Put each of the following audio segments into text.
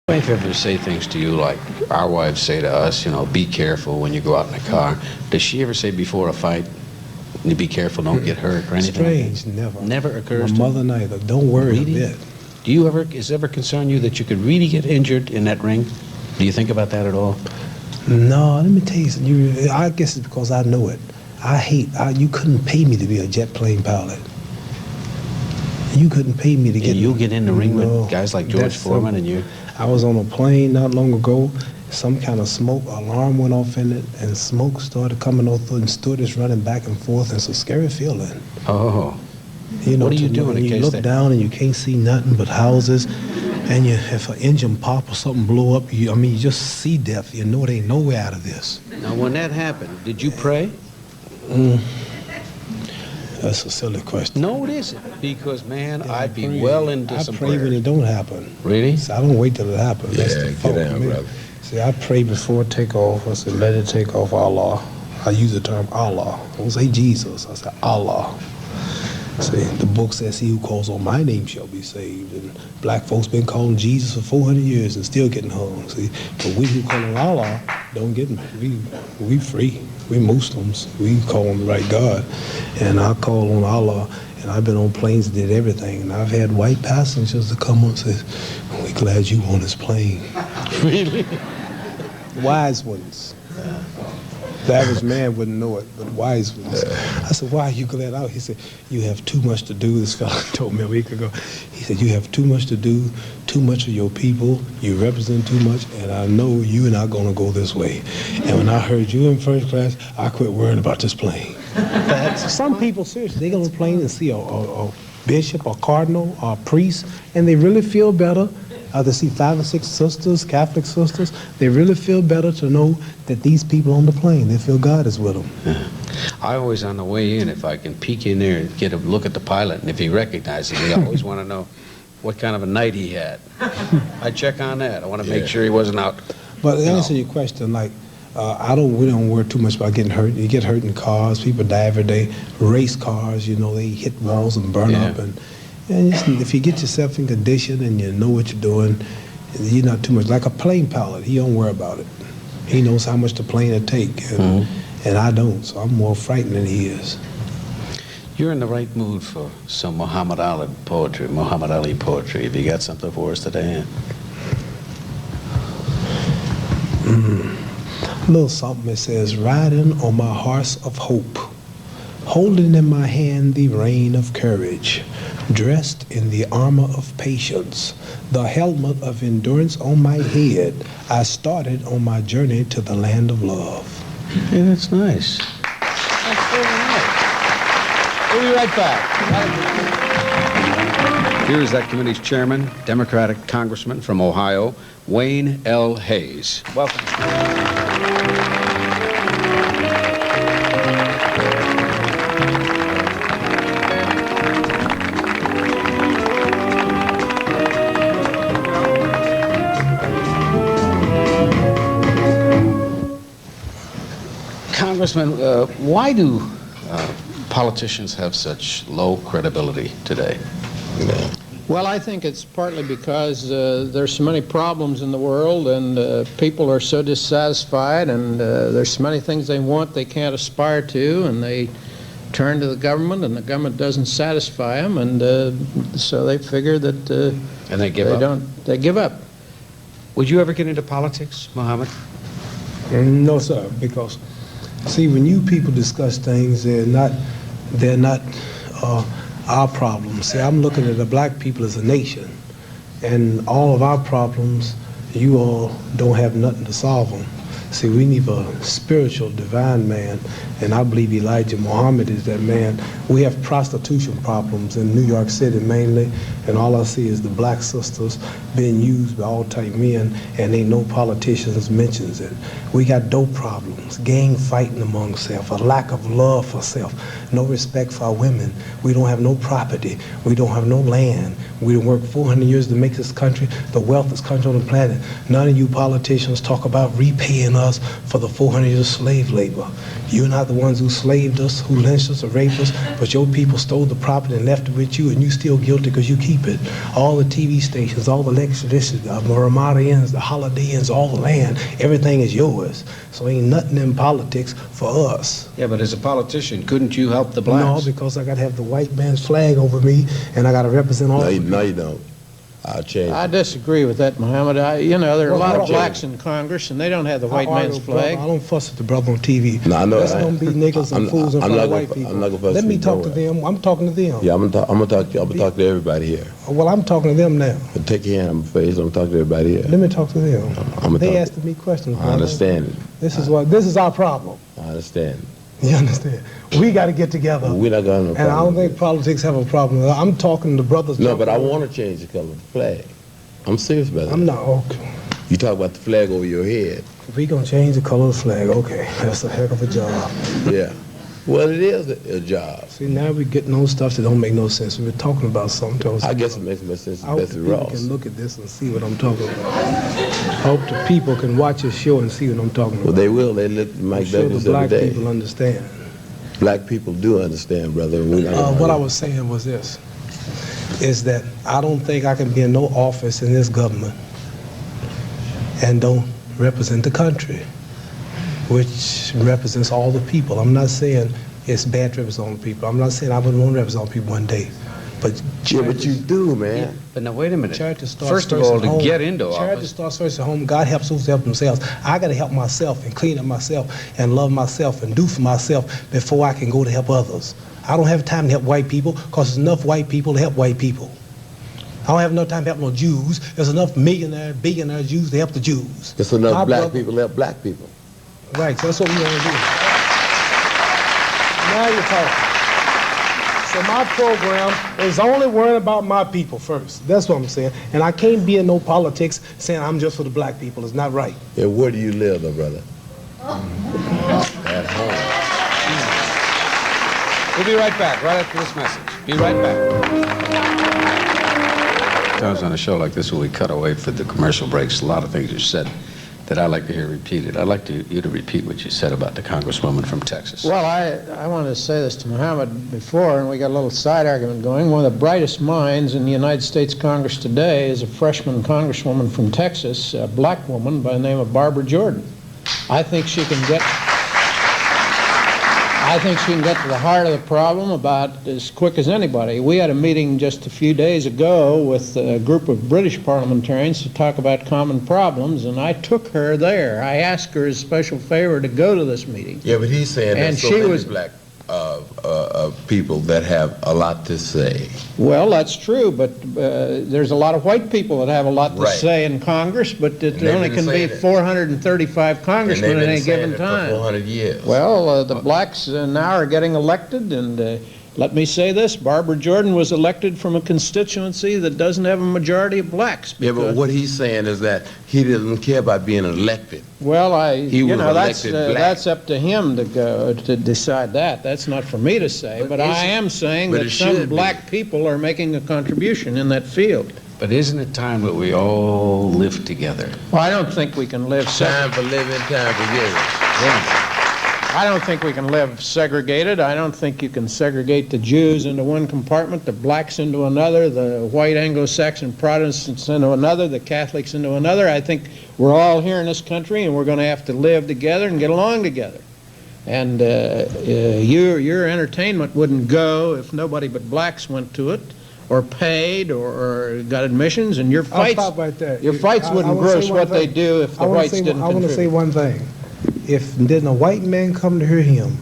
Wife ever say things to you like our wives say to us, be careful when you go out in the car? Does she ever say before a fight, be careful, don't get hurt or anything? Strange, never. Never occurs My to mother neither. Don't worry a bit. Is it ever concern you that you could really get injured in that ring? Do you think about that at all? No, let me tell you something. I guess it's because I know it. You couldn't pay me to be a jet plane pilot. You couldn't pay me to get... And you'll get in the ring with guys like George Foreman and you... I was on a plane not long ago. Some kind of smoke alarm went off in it, and smoke started coming off, and stewardess running back and forth. It's a scary feeling. Oh. What do you do in a case you look down and you can't see nothing but houses, and if an engine pop or something blow up, you just see death. You know it ain't no way out of this. Now, when that happened, did you pray? That's a silly question. No, it isn't. Because, man, I'd be well into some prayer. I pray when it don't happen. Really? So I don't wait till it happens. Yeah, That's the fault get down, brother. See, I pray before it take off. I said, let it take off, Allah. I use the term Allah. I don't say Jesus. I say Allah. See, the book says, he who calls on my name shall be saved. And black folks been calling Jesus for 400 years and still getting hung. See, but we who call on Allah don't get me. We free. We Muslims. We call on the right God. And I call on Allah. And I've been on planes that did everything. And I've had white passengers that come on and say, we're glad you on this plane. Really? Wise ones. The average man wouldn't know it, but wise ones. I said, why are you glad out? He said, you have too much to do. This fella told me a week ago. He said, you have too much to do, too much of your people, you represent too much, and I know you and I are going to go this way. And when I heard you in first class, I quit worrying about this plane. Some people, seriously, they go on a plane and see a bishop, a cardinal, or a priest, and they really feel better. They see 5 or 6 sisters, Catholic sisters. They really feel better to know that these people on the plane, they feel God is with them. Yeah. I always, on the way in, if I can peek in there and get a look at the pilot, and if he recognizes me, I always want to know what kind of a night he had. I check on that. I want to make sure he wasn't out. But to answer your question, like, we don't worry too much about getting hurt. You get hurt in cars. People die every day. Race cars, they hit walls and burn up. And if you get yourself in condition and you know what you're doing, you're not too much. Like a plane pilot, he don't worry about it. He knows how much the plane will take, and I don't, so I'm more frightened than he is. You're in the right mood for some Muhammad Ali poetry. Have you got something for us today? A little something that says, riding on my horse of hope, holding in my hand the rein of courage, dressed in the armor of patience, the helmet of endurance on my head, I started on my journey to the land of love. Yeah, that's nice. That's very nice. We'll be right back. Here is that committee's chairman, Democratic Congressman from Ohio, Wayne L. Hayes. Welcome. Congressman, why do politicians have such low credibility today? Well, I think it's partly because there's so many problems in the world, and people are so dissatisfied, and there's so many things they want they can't aspire to, and they turn to the government, and the government doesn't satisfy them, and so they figure that and they give up. They give up. Would you ever get into politics, Muhammad? No, sir, because see, when you people discuss things, they're not our problems. See, I'm looking at the black people as a nation, and all of our problems, you all don't have nothing to solve them. See, we need a spiritual, divine man, and I believe Elijah Muhammad is that man. We have prostitution problems in New York City mainly, and all I see is the black sisters being used by all type men, and ain't no politicians mentions it. We got dope problems, gang fighting among self, a lack of love for self, no respect for our women. We don't have no property. We don't have no land. We worked 400 years to make this country the wealthiest country on the planet. None of you politicians talk about repaying us us for the 400 years of slave labor. You're not the ones who slaved us, who lynched us or raped us, but your people stole the property and left it with you, and you still guilty because you keep it. All the TV stations, all the extraditions, the Ramada Inns, the Holiday Inns, all the land, everything is yours. So ain't nothing in politics for us. Yeah, but as a politician, couldn't you help the No, blacks? because I got to have the white man's flag over me, and I got to represent all No, of you, them. no, you don't. I'll change I it. disagree with that, Muhammad. You know, there are a Well, lot of hold on. blacks in Congress, and they don't have the white I man's argue, brother, flag. I don't fuss at the brother on TV. No, I know Let's that. don't be niggas and I'm- fools in I'm front not of gonna white fu- people. I'm not gonna fuss Let me with talk no to way. them. I'm talking to them. Yeah, I'm gonna talk to everybody here. Well, I'm talking to them now. But take your hand on my face. I'm talking to everybody here. Let me talk to them. I'ma They talk- asking me questions. I brother. understand it. This is our problem. I understand. You understand? We got to get together. We're not gonna have no And I don't problem think with politics have a problem. I'm talking to brothers. it. No, but I want to change the color of the flag. I'm serious about I'm it. not okay. You talk about the flag over your head. If we gonna change the color of the flag, okay, that's a heck of a job. Yeah. Well, it is a job. See, now we're getting on stuff that don't make no sense. We were talking about something. I guess it makes more sense I to hope the Bessie people Ross. can look at this and see what I'm talking about. I hope the people can watch this show and see what I'm talking Well, about. they will. They look at I'm Mike sure the Douglas every black day. people understand. Black people do understand, brother. We're not gonna- What I was saying was this, is that I don't think I can be in no office in this government and don't represent the country, which represents all the people. I'm not saying it's bad to represent all the people. I'm not saying I wouldn't want to represent all the people one day. But Yeah, but you do, man. But now, wait a minute. charity starts First of first all, at to home. get into Charity office, starts first at home. God helps those who help themselves. I got to help myself and clean up myself and love myself and do for myself before I can go to help others. I don't have time to help white people because there's enough white people to help white people. I don't have enough time to help no Jews. There's enough millionaire, billionaire Jews to help the Jews. There's enough My black brother- people help black people. Right, so that's what we want to do. Now you're talking. So my program is only worrying about my people first. That's what I'm saying. And I can't be in no politics saying I'm just for the black people. It's not right. Yeah, where do you live, though, brother? At home. we'll be right back, right after this message. Be right back. Times on a show like this where we cut away for the commercial breaks, a lot of things you said that I like to hear repeated. I'd like you to repeat what you said about the Congresswoman from Texas. Well, I wanted to say this to Muhammad before, and we got a little side argument going. One of the brightest minds in the United States Congress today is a freshman congresswoman from Texas, a black woman by the name of Barbara Jordan. I think she can get to the heart of the problem about as quick as anybody. We had a meeting just a few days ago with a group of British parliamentarians to talk about common problems, and I took her there. I asked her as a special favor to go to this meeting. Yeah, but he's saying And there's so she many was- black people that have a lot to say. Well, that's true, but there's a lot of white people that have a lot to Right. say in Congress, but they've there only been can be saying it. 435 And congressmen they've at been any saying given it for time. 400 years. Well, the blacks now are getting elected, and let me say this, Barbara Jordan was elected from a constituency that doesn't have a majority of blacks. Yeah, but because- what he's saying is that he doesn't care about being elected. Well, He was that's elected black. that's up to him to go to decide that. That's not for me to say, But but I isn't- am saying but that it some should be. black people are making a contribution in that field. But isn't it time that we all live together? Well, I don't think we can live Time for living, time for giving. I don't think we can live segregated. I don't think you can segregate the Jews into one compartment, the blacks into another, the white Anglo-Saxon Protestants into another, the Catholics into another. I think we're all here in this country, and we're going to have to live together and get along together. And your entertainment wouldn't go if nobody but blacks went to it, or paid, or got admissions. And your I'll fights, stop right there. your fights I wouldn't wanna say gross one what they thing. do if the I wanna whites say- didn't I want to say contribute. one thing. If didn't a white man come to hear him,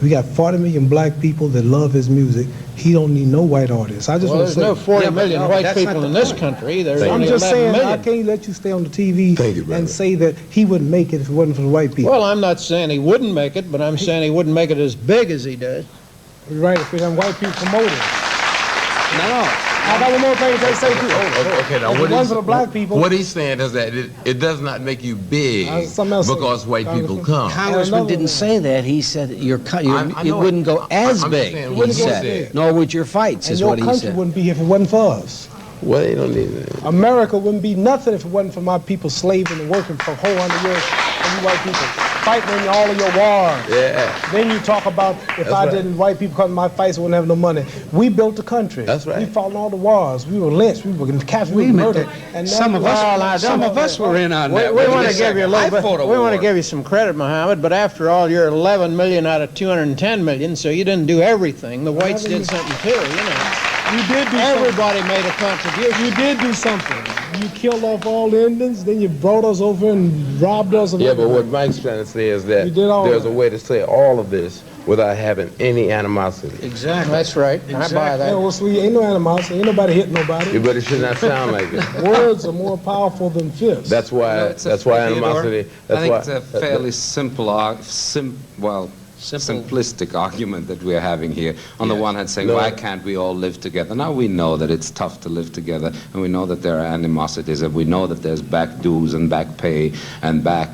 we got 40 million black people that love his music. He don't need no white audience. I just Well, want there's to say. no 40 million no, white that's not people the in this point. country. There's Thank I'm only just 11 saying, I million. can't let you stay on the TV Thank you, brother. and say that he wouldn't make it if it wasn't for the white people. Well, I'm not saying he wouldn't make it, but I'm saying he wouldn't make it as big as he does. Right, if them white people promote it. No. I got one more thing to say too. Okay, now If what it wasn't he's, for the black people. what he's saying is that it does not make you big something else. because white people come. Congressman another didn't one. say that. He said I it know wouldn't go as I'm just big, saying he what he said. said. Nor would your fights, And is your what he country said. wouldn't be here if it wasn't for us. Well, they don't need it. America wouldn't be nothing if it wasn't for my people slaving and working for 400 years in you white people fighting in all of your wars. Yeah. Then you talk about if That's I right. didn't, white people come to my fights, wouldn't have no money. We built the country. That's right. We fought in all the wars. We were lynched. We were captured. We Wait a were minute. murdered. And now Some of you- us were in on We that. want Wait to a give second. you a I little bit. fought a We want to war. give you some credit, Muhammad. But after all, you're 11 million out of 210 million, so you didn't do everything. The whites did something too. You know, You did do something. everybody made a contribution. You did do something. You killed off all the Indians, then you brought us over and robbed us of Yeah, but everything. what Mike's trying to say is that You did all there's that. a way to say all of this without having any animosity. Exactly. That's right. I buy Exactly. Yeah, that. well, see, ain't no animosity. Ain't nobody hit nobody. But it should not sound like it. Words are more powerful than fists. That's why. No, it's a- That's why Theodore, animosity. I That's think why. it's a fairly simple, simplistic argument that we're having here. On the Yes. one hand, saying, No. why can't we all live together? Now we know that it's tough to live together, and we know that there are animosities, and we know that there's back dues and back pay and back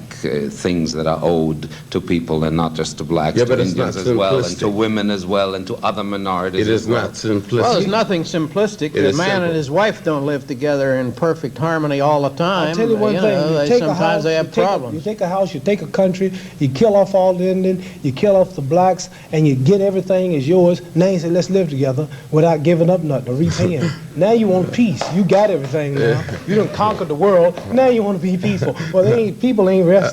things that are owed to people, and not just to blacks, Yeah, to but it's Indians not as well, and to simplistic. women as well, and to other minorities It as is well. not simplistic. Well, there's nothing simplistic. It The is man simple. and his wife don't live together in perfect harmony all the time. I'll tell you one thing. Know, You take a sometimes house, they have you take problems. you take a house, you take a country, you kill off all the Indians, you kill off the blacks, and you get everything is yours. Now you say, let's live together without giving up nothing or repaying. Now you want peace. You got everything now. You done conquered the world. Now you want to be peaceful. Well, people ain't resting.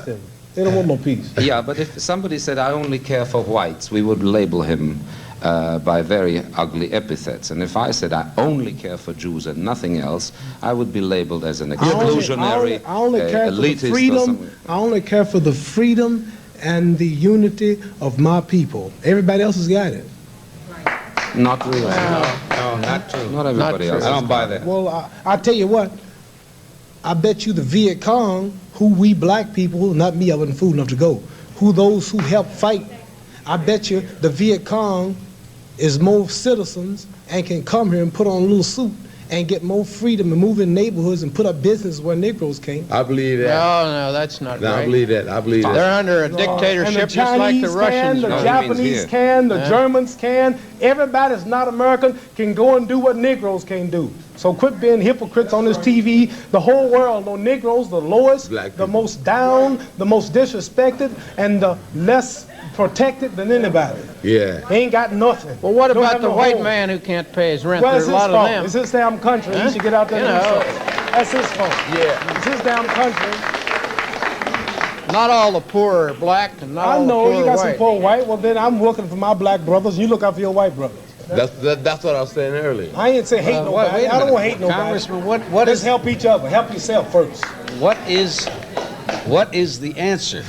They don't want no peace. Yeah, but if somebody said, I only care for whites, we would label him by very ugly epithets. And if I said, I only care for Jews and nothing else, I would be labeled as an exclusionary, I only care for the elitist or freedom. something. I only care for the freedom and the unity of my people. Everybody else has got it. Not really. No, not true. Not everybody true. else. I don't buy that. Well, I tell you what, I bet you the Viet Cong, who we black people, not me, I wasn't fool enough to go, who those who helped fight, I bet you the Viet Cong is more citizens and can come here and put on a little suit and get more freedom and move in neighborhoods and put up business where Negroes can't. I believe that. No, that's not No, I right. believe that. I believe They're that. under a And dictatorship the just like the Chinese Russians. can, the No, are. he means Japanese here. can, the Yeah. Germans can. Everybody that's not American can go and do what Negroes can do. So quit being hypocrites on this TV. The whole world know Negroes the lowest, Black the people. most down, the most disrespected, and the less protected than anybody. Yeah. They ain't got nothing. Well, what Don't about have the no white home. man who can't pay his rent? Well, There's it's a his lot fault. of them. It's his damn country. Huh? He should get out there You and do know. something. That's his fault. Yeah. It's his damn country. Not all the poor are black, and not I all know the you poor got are some white. poor white. Well, then I'm working for my black brothers. You look out for your white brothers. That's what I was saying earlier. I ain't say hate Wait nobody. a I don't minute. want to hate nobody. Congressman, what Let's is help each other. Help yourself first. what is the answer?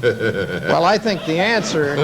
Well, I think the answer,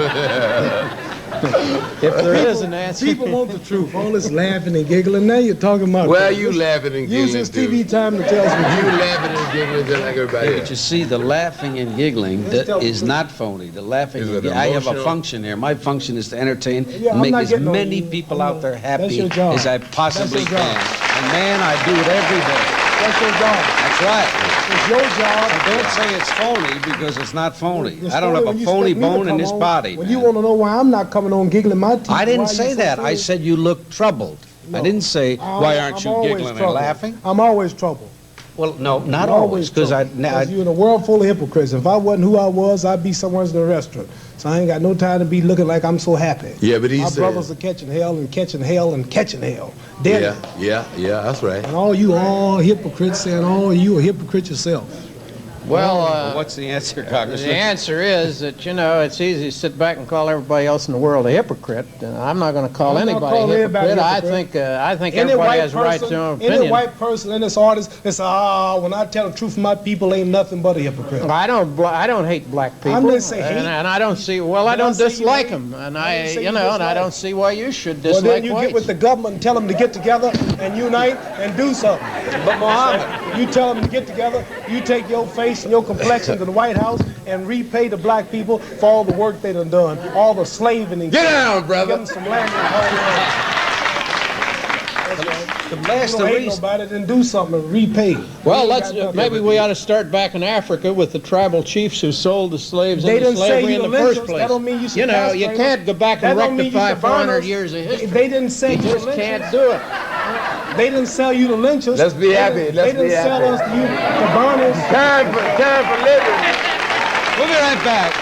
if there is an answer, People want the truth. All this laughing and giggling. Now you're talking about. Well, you laughing and Use giggling this too. TV time to tell some You truth. laughing and giggling just like everybody But you else. see, the laughing and giggling Let's tell that the is truth. not phony. The laughing, Is and it giggling. I have a emotional? function here. My function is to entertain, Yeah, I'm make not as getting on many you. people I'm out not- there that's happy your job. as I possibly That's your job. can. And man, I do it every day. That's your job. That's right. It's your job. Don't say it's phony because it's not phony. It's I don't funny have when a you phony expect me to bone in come this on. body. When man. you want to know why I'm not coming on giggling my teeth. I why didn't you say so that. I serious? said you look troubled. I No. didn't say, why aren't you I'm always giggling and troubled. laughing? I'm always troubled. Well, no, not I'm always, because troubled. 'Cause you're in a world full of hypocrites. If I wasn't who I was, I'd be somewhere in the restaurant. So I ain't got no time to be looking like I'm so happy. Yeah, but he My said. brothers are catching hell and catching hell and catching hell. Dead. Yeah, that's right. And all you all hypocrites saying, oh, you a hypocrite yourself. well, what's the answer, the Congressman? answer is that, you know, it's easy to sit back and call everybody else in the world a hypocrite. I'm not going to call I'm not anybody calling a everybody hypocrite. hypocrite. I think Any everybody white has a right to their own person, any opinion. white person, any artist, they say, when I tell the truth from my people, ain't nothing but a hypocrite. I don't hate black people. I'm gonna say hate. And I don't see, well, I Did I don't say you dislike hate? them. And I didn't say you and I dislike. don't see why you should Well, dislike then you whites. get with the government and tell them to get together and unite and do something. But Mohammed, you tell them to get together, you take your face and your complexion to the White House and repay the black people for all the work they done done, all the slaving and Get down, Give brother. them some land and whole That's right. The You blast don't the hate reason. nobody, then do something and repay. Well, You ain't let's got nothing. maybe we ought to start back in Africa with the tribal chiefs who sold the slaves They into didn't say slavery you in the to lynch first us. place. That don't mean you should You know, you castrate can't us. go back That and don't mean you rectify should burn 400 us. years of history. They didn't say You you just to lynch can't us. do it. They didn't sell you to lynch us. Let's be happy. Let's They didn't be sell happy. us to you to burn us. Time for living. We're We'll be right back.